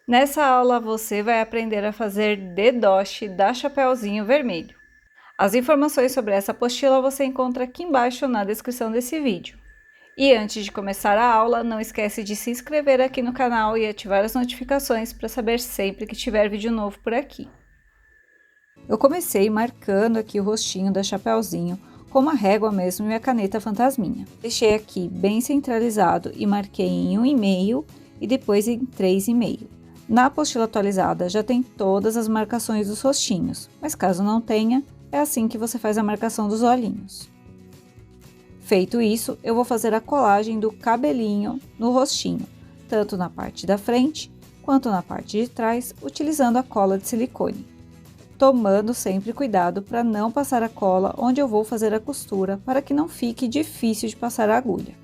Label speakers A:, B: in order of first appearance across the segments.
A: Nessa aula você vai aprender a fazer DDoS da Chapeuzinho Vermelho. As informações sobre essa apostila você encontra aqui embaixo na descrição desse vídeo. E antes de começar a aula, não esquece de se inscrever aqui no canal e ativar as notificações para saber sempre que tiver vídeo novo por aqui. Eu comecei marcando aqui o rostinho da Chapeuzinho com uma régua mesmo e a caneta fantasminha. Deixei aqui bem centralizado e marquei em 1,5 e depois em 3,5. Na apostila atualizada já tem todas as marcações dos rostinhos, mas caso não tenha, é assim que você faz a marcação dos olhinhos. Feito isso, eu vou fazer a colagem do cabelinho no rostinho, tanto na parte da frente quanto na parte de trás, utilizando a cola de silicone. Tomando sempre cuidado para não passar a cola onde eu vou fazer a costura, para que não fique difícil de passar a agulha.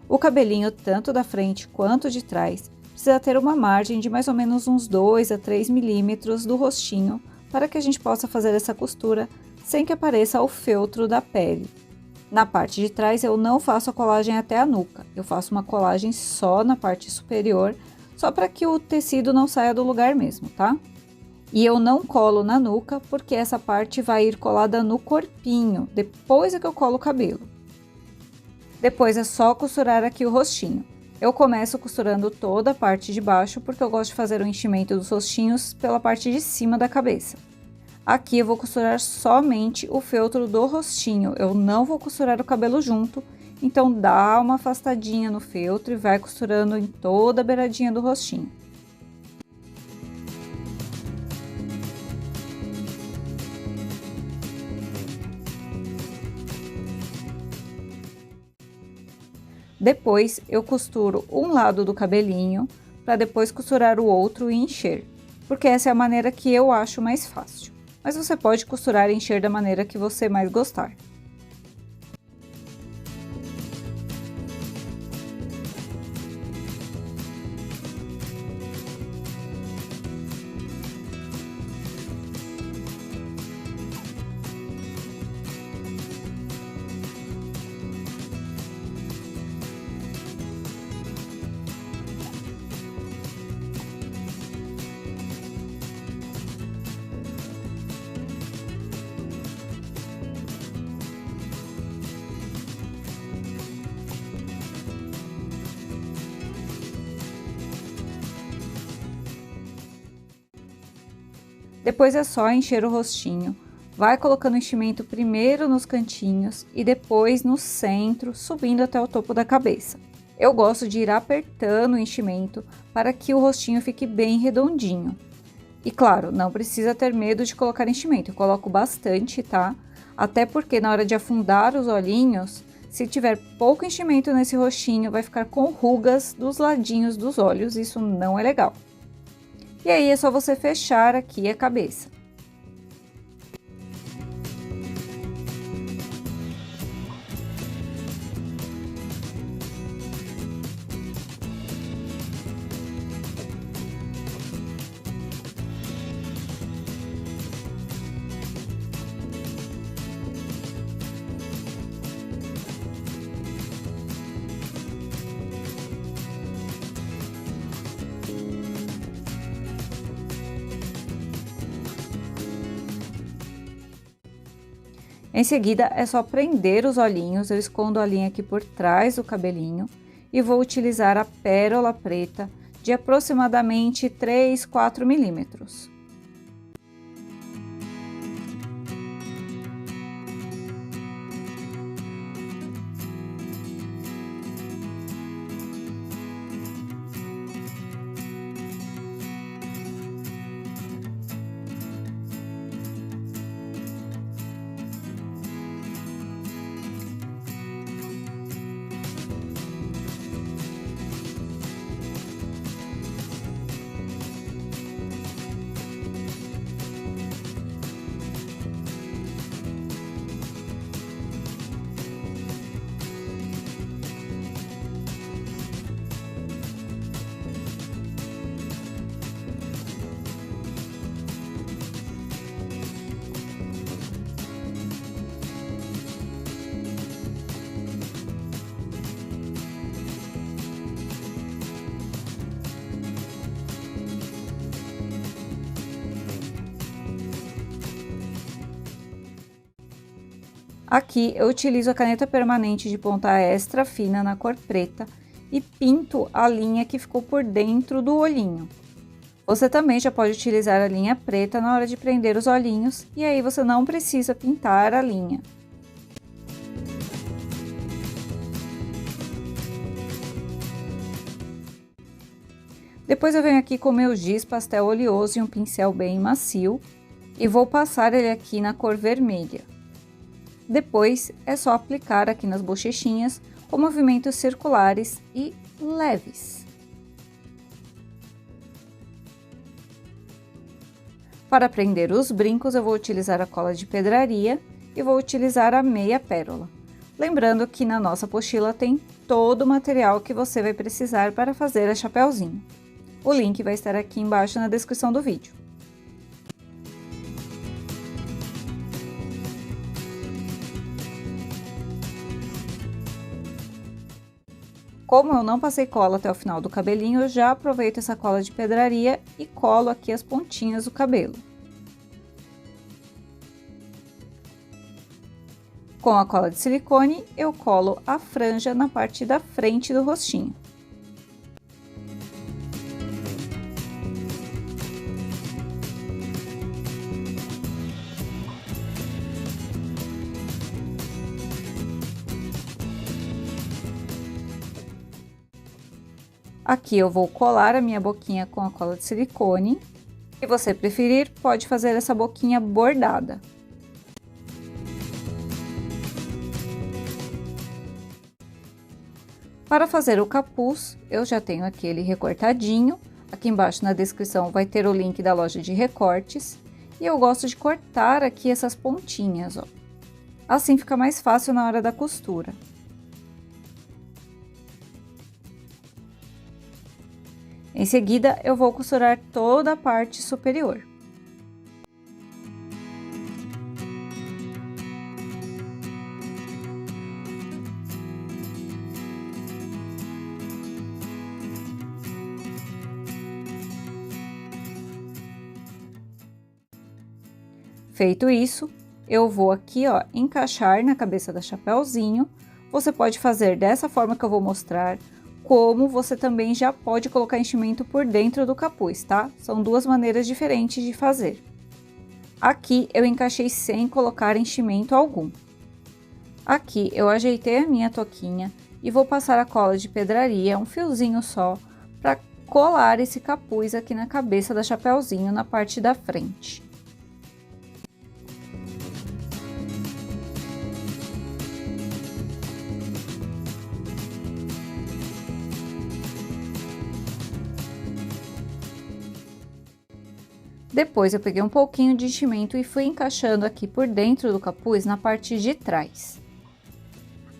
A: O cabelinho, tanto da frente quanto de trás, precisa ter uma margem de mais ou menos uns 2 a 3 milímetros do rostinho, para que a gente possa fazer essa costura sem que apareça o feltro da pele. Na parte de trás eu não faço a colagem até a nuca, eu faço uma colagem só na parte superior, só para que o tecido não saia do lugar mesmo, tá? E eu não colo na nuca, porque essa parte vai ir colada no corpinho, depois é que eu colo o cabelo. Depois é só costurar aqui o rostinho. Eu começo costurando toda a parte de baixo, porque eu gosto de fazer o enchimento dos rostinhos pela parte de cima da cabeça. Aqui eu vou costurar somente o feltro do rostinho, eu não vou costurar o cabelo junto, então dá uma afastadinha no feltro e vai costurando em toda a beiradinha do rostinho. Depois eu costuro um lado do cabelinho, para depois costurar o outro e encher, porque essa é a maneira que eu acho mais fácil. Mas você pode costurar e encher da maneira que você mais gostar. Depois é só encher o rostinho, vai colocando enchimento primeiro nos cantinhos e depois no centro, subindo até o topo da cabeça. Eu gosto de ir apertando o enchimento para que o rostinho fique bem redondinho. E claro, não precisa ter medo de colocar enchimento, eu coloco bastante, tá? Até porque na hora de afundar os olhinhos, se tiver pouco enchimento nesse rostinho, vai ficar com rugas dos ladinhos dos olhos, isso não é legal. E aí é só você fechar aqui a cabeça. Em seguida, é só prender os olhinhos, eu escondo a linha aqui por trás do cabelinho e vou utilizar a pérola preta de aproximadamente 3, 4 milímetros. Aqui eu utilizo a caneta permanente de ponta extra fina na cor preta e pinto a linha que ficou por dentro do olhinho. Você também já pode utilizar a linha preta na hora de prender os olhinhos e aí você não precisa pintar a linha. Depois eu venho aqui com meu giz pastel oleoso e um pincel bem macio e vou passar ele aqui na cor vermelha. Depois é só aplicar aqui nas bochechinhas com movimentos circulares e leves. Para prender os brincos eu vou utilizar a cola de pedraria e vou utilizar a meia pérola. Lembrando que na nossa apostila tem todo o material que você vai precisar para fazer a chapéuzinho. O link vai estar aqui embaixo na descrição do vídeo. Como eu não passei cola até o final do cabelinho, eu já aproveito essa cola de pedraria e colo aqui as pontinhas do cabelo. Com a cola de silicone, eu colo a franja na parte da frente do rostinho. Aqui eu vou colar a minha boquinha com a cola de silicone. Se você preferir, pode fazer essa boquinha bordada. Para fazer o capuz, eu já tenho aqui ele recortadinho. Aqui embaixo na descrição vai ter o link da loja de recortes. E eu gosto de cortar aqui essas pontinhas, ó. Assim fica mais fácil na hora da costura. Em seguida, eu vou costurar toda a parte superior. Feito isso, eu vou aqui, ó, encaixar na cabeça da chapéuzinho. Você pode fazer dessa forma que eu vou mostrar, como você também já pode colocar enchimento por dentro do capuz, tá? São duas maneiras diferentes de fazer. Aqui eu encaixei sem colocar enchimento algum. Aqui eu ajeitei a minha toquinha e vou passar a cola de pedraria, um fiozinho só, para colar esse capuz aqui na cabeça da chapéuzinho na parte da frente. Depois eu peguei um pouquinho de enchimento e fui encaixando aqui por dentro do capuz na parte de trás.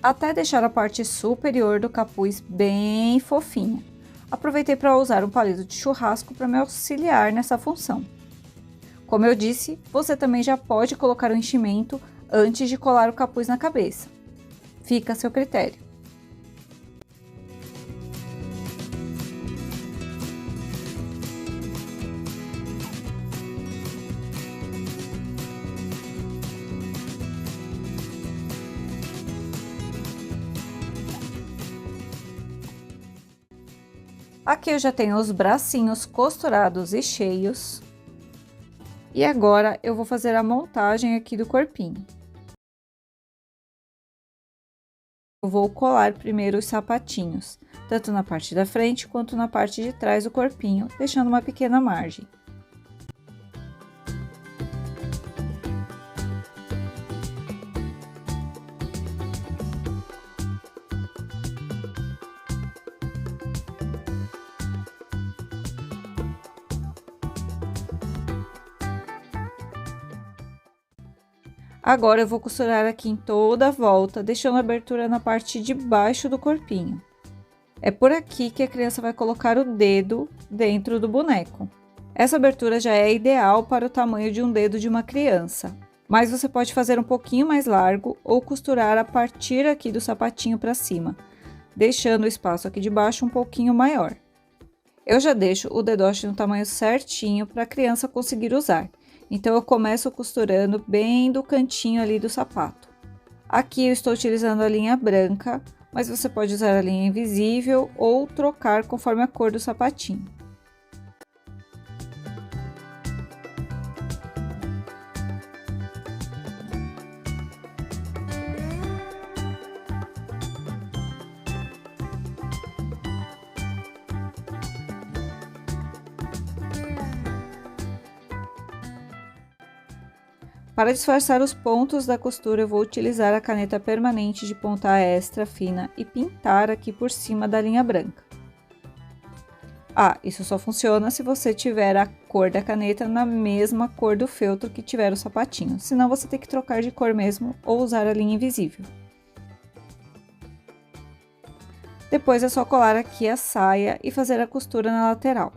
A: Até deixar a parte superior do capuz bem fofinha. Aproveitei para usar um palito de churrasco para me auxiliar nessa função. Como eu disse, você também já pode colocar o enchimento antes de colar o capuz na cabeça. Fica a seu critério. Aqui eu já tenho os bracinhos costurados e cheios. E agora eu vou fazer a montagem aqui do corpinho. Eu vou colar primeiro os sapatinhos, tanto na parte da frente quanto na parte de trás do corpinho, deixando uma pequena margem. Agora eu vou costurar aqui em toda a volta, deixando a abertura na parte de baixo do corpinho. É por aqui que a criança vai colocar o dedo dentro do boneco. Essa abertura já é ideal para o tamanho de um dedo de uma criança, mas você pode fazer um pouquinho mais largo ou costurar a partir aqui do sapatinho para cima, deixando o espaço aqui de baixo um pouquinho maior. Eu já deixo o dedoche no tamanho certinho para a criança conseguir usar. Então, eu começo costurando bem do cantinho ali do sapato. Aqui eu estou utilizando a linha branca, mas você pode usar a linha invisível ou trocar conforme a cor do sapatinho. Para disfarçar os pontos da costura, eu vou utilizar a caneta permanente de ponta extra fina e pintar aqui por cima da linha branca. Ah, isso só funciona se você tiver a cor da caneta na mesma cor do feltro que tiver o sapatinho, senão você tem que trocar de cor mesmo ou usar a linha invisível. Depois é só colar aqui a saia e fazer a costura na lateral.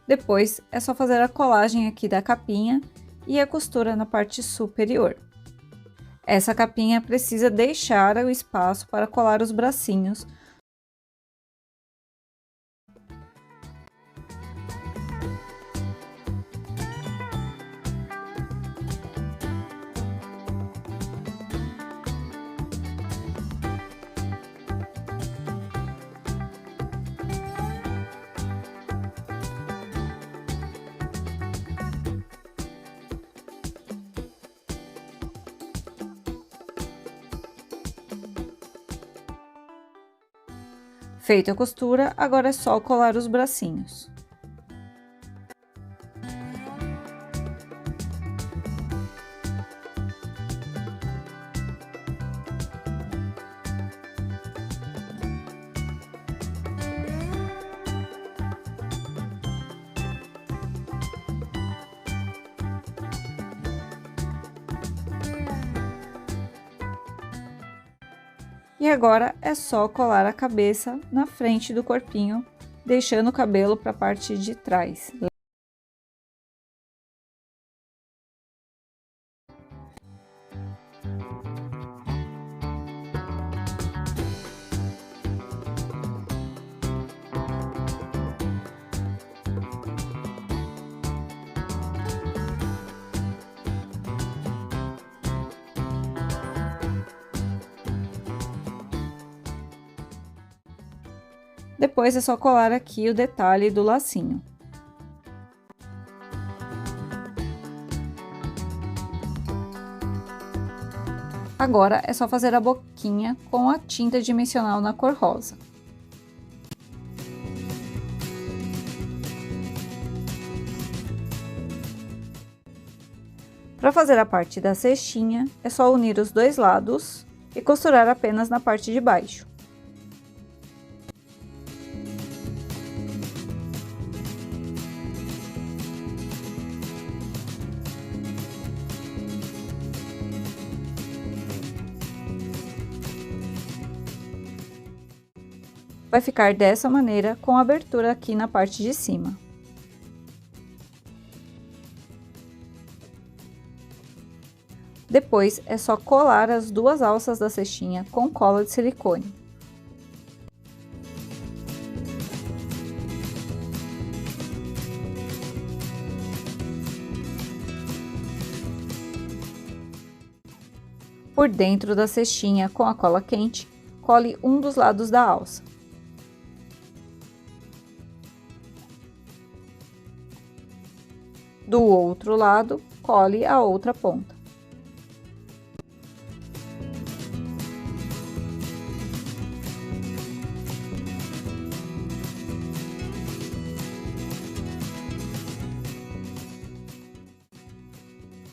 A: Depois é só fazer a colagem aqui da capinha e a costura na parte superior. Essa capinha precisa deixar o espaço para colar os bracinhos. Feita a costura, agora é só colar os bracinhos. E agora é só colar a cabeça na frente do corpinho, deixando o cabelo para a parte de trás. Depois é só colar aqui o detalhe do lacinho. Agora é só fazer a boquinha com a tinta dimensional na cor rosa. Para fazer a parte da cestinha, é só unir os dois lados e costurar apenas na parte de baixo. Vai ficar dessa maneira, com abertura aqui na parte de cima. Depois, é só colar as duas alças da cestinha com cola de silicone. Por dentro da cestinha com a cola quente, cole um dos lados da alça. Do outro lado, cole a outra ponta.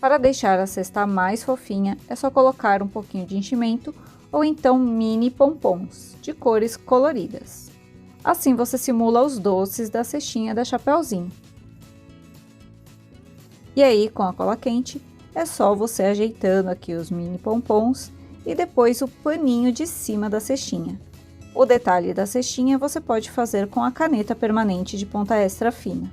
A: Para deixar a cesta mais fofinha, é só colocar um pouquinho de enchimento ou então mini pompons de cores coloridas. Assim você simula os doces da cestinha da Chapeuzinho. E aí, com a cola quente, é só você ajeitando aqui os mini pompons e depois o paninho de cima da cestinha. O detalhe da cestinha você pode fazer com a caneta permanente de ponta extra fina.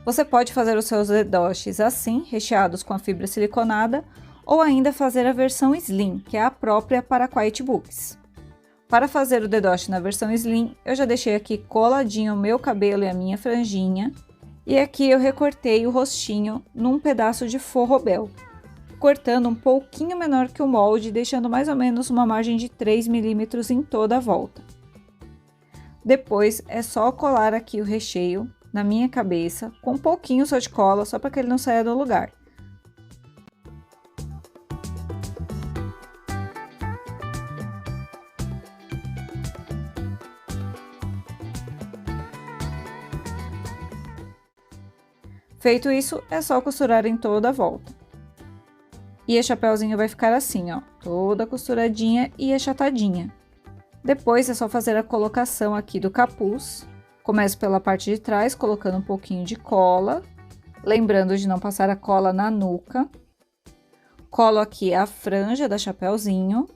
A: Você pode fazer os seus dedoches assim, recheados com a fibra siliconada, ou ainda fazer a versão Slim, que é a própria para QuietBooks. Para fazer o dedoche na versão Slim, eu já deixei aqui coladinho o meu cabelo e a minha franjinha, e aqui eu recortei o rostinho num pedaço de forrobel, cortando um pouquinho menor que o molde, deixando mais ou menos uma margem de 3 milímetros em toda a volta. Depois é só colar aqui o recheio na minha cabeça, com um pouquinho só de cola, só para que ele não saia do lugar. Feito isso, é só costurar em toda a volta. E a Chapeuzinho vai ficar assim, ó, toda costuradinha e achatadinha. Depois é só fazer a colocação aqui do capuz. Começo pela parte de trás, colocando um pouquinho de cola, lembrando de não passar a cola na nuca. Colo aqui a franja da Chapeuzinho.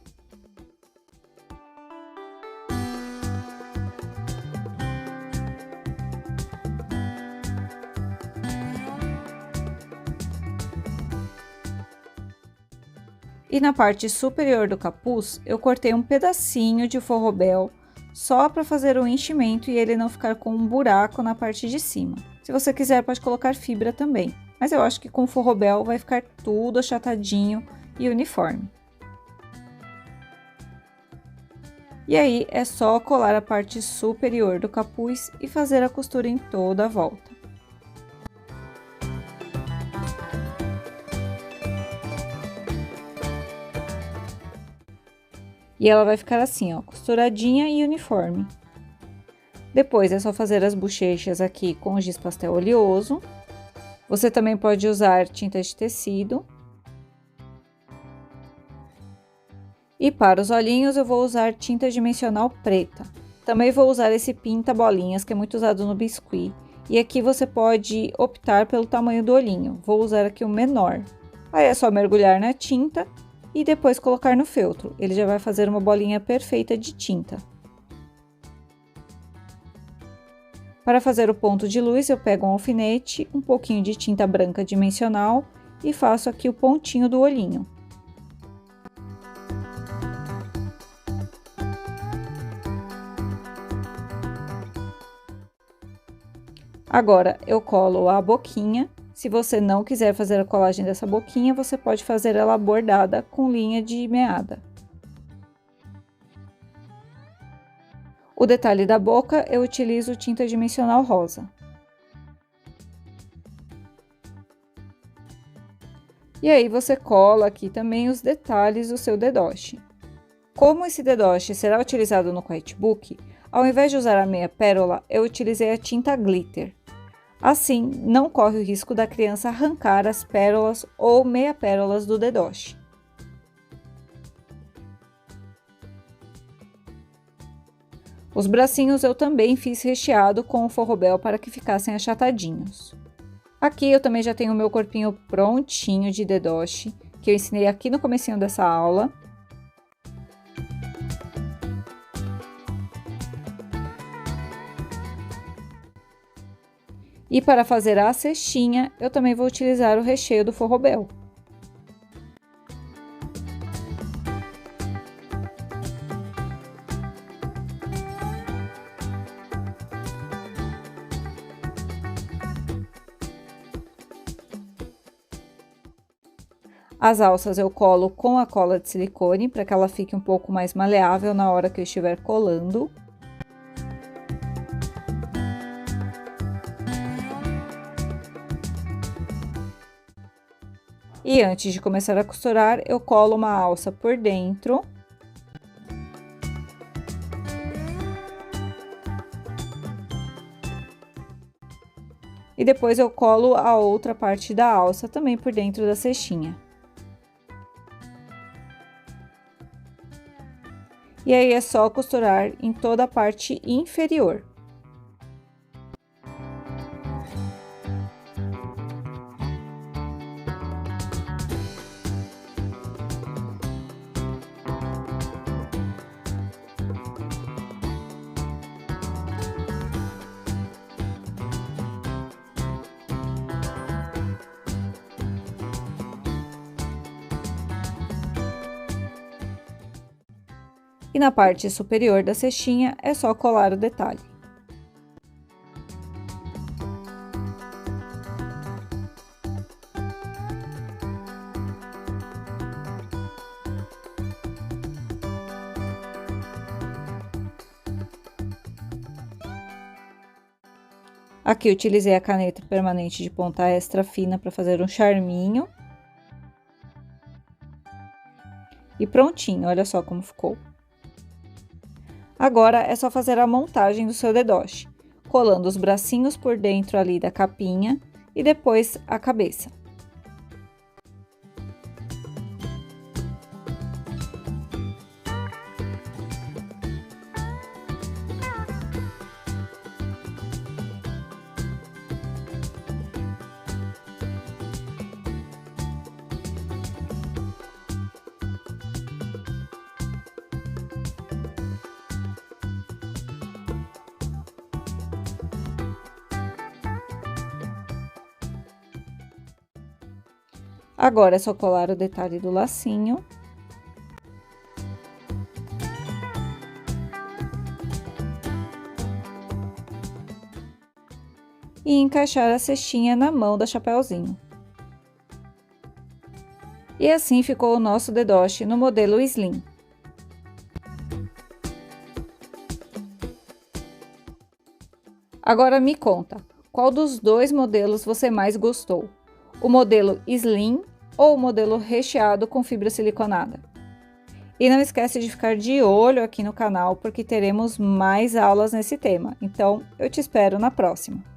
A: E na parte superior do capuz, eu cortei um pedacinho de forrobel, só para fazer o enchimento e ele não ficar com um buraco na parte de cima. Se você quiser, pode colocar fibra também, mas eu acho que com forrobel vai ficar tudo achatadinho e uniforme. E aí, é só colar a parte superior do capuz e fazer a costura em toda a volta. E ela vai ficar assim, ó, costuradinha e uniforme. Depois é só fazer as bochechas aqui com giz pastel oleoso. Você também pode usar tinta de tecido. E para os olhinhos eu vou usar tinta dimensional preta. Também vou usar esse pinta bolinhas que é muito usado no biscuit. E aqui você pode optar pelo tamanho do olhinho. Vou usar aqui o menor. Aí é só mergulhar na tinta e depois colocar no feltro. Ele já vai fazer uma bolinha perfeita de tinta. Para fazer o ponto de luz, eu pego um alfinete, um pouquinho de tinta branca dimensional e faço aqui o pontinho do olhinho. Agora, eu colo a boquinha. Se você não quiser fazer a colagem dessa boquinha, você pode fazer ela bordada com linha de meada. O detalhe da boca, eu utilizo tinta dimensional rosa. E aí, você cola aqui também os detalhes do seu dedoche. Como esse dedoche será utilizado no QuietBook, ao invés de usar a meia pérola, eu utilizei a tinta glitter. Assim, não corre o risco da criança arrancar as pérolas ou meia pérolas do dedoche. Os bracinhos eu também fiz recheado com o forrobel para que ficassem achatadinhos. Aqui eu também já tenho o meu corpinho prontinho de dedoshi, que eu ensinei aqui no comecinho dessa aula. E para fazer a cestinha, eu também vou utilizar o recheio do forrobel. As alças eu colo com a cola de silicone, para que ela fique um pouco mais maleável na hora que eu estiver colando. E antes de começar a costurar, eu colo uma alça por dentro. E depois eu colo a outra parte da alça também por dentro da cestinha. E aí é só costurar em toda a parte inferior. E na parte superior da cestinha é só colar o detalhe. Aqui eu utilizei a caneta permanente de ponta extra fina para fazer um charminho. E prontinho, olha só como ficou. Agora é só fazer a montagem do seu dedoshi, colando os bracinhos por dentro ali da capinha e depois a cabeça. Agora é só colar o detalhe do lacinho. E encaixar a cestinha na mão da Chapeuzinho. E assim ficou o nosso dedoshi no modelo Slim. Agora me conta, qual dos dois modelos você mais gostou? O modelo Slim ou o modelo recheado com fibra siliconada? E não esquece de ficar de olho aqui no canal, porque teremos mais aulas nesse tema. Então, eu te espero na próxima.